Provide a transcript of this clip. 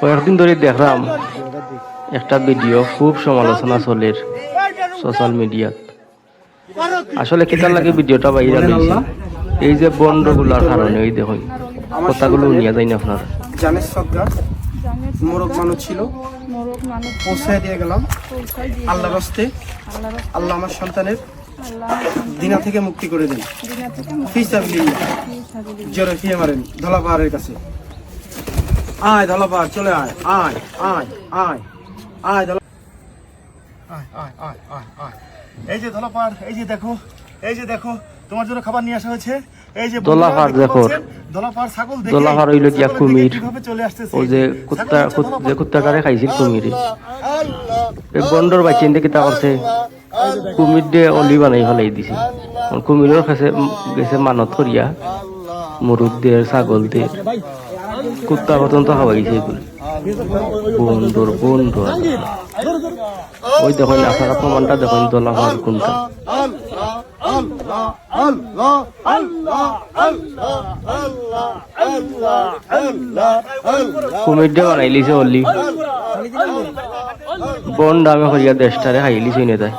কয়েকদিন ধরে দেখলাম একটা ভিডিও খুব সমালোচনা চলের সোশ্যাল মিডিয়াত। আসলে কেতার লাগে ভিডিওটা ভাইরাল হয়েছে এই যে বন্ডগুলার কারণে। এই দেখুন কথাগুলো নিয়ে যাই না আপনারা। জানেশ সরকার মোরগ মানুষ ছিল, পৌঁছায় দিয়ে গেলাম আল্লাহর হস্তে। আল্লাহ আমার সন্তানের দিনা থেকে মুক্তি করে দেন। জোরে ফিয়ে মারেন ধলা পাহাড়ের কাছে। আয় ধলা পাহাড়, চলে আয়, আয় আয় আয় আয় ধলা, আয় আয় আয় আয় আয়। এই যে ধলা পাহাড়, এই যে দেখো, এই যে দেখো, তোমার জন্য খাবার নিয়ে আসা হয়েছে। এই যে ধলা পাহাড় দেখো, ধলা পাহাড় ছাগল দেখে, ধলা পাহাড় হইল গিয়া কুমির। চলে আসতেছে ওই যে কুত্তা, যে কুত্তাটারে খাইছিল কুমিরে, এই বন্ডর বাচ্চা কিতা করছে, কুমির দিয়ে অলি বানাই ফেলাই দিছে। কুমিরের কাছে গেছে মানত করিয়া মুরুদ দিয়ে, ছাগল দিয়ে, কুত্তা পর্যন্ত খাওয়াইছে এগুলো। বন্ডর বন্ডর ওই দেখুন, আপনারা প্রমাণটা দেখুন ধলা পাহাড় কোনটা। কুমির দিয়ে বানাই লিছে অলি, বন্ড আমি করিয়া দেশটারে খাই লিছে নেতায়।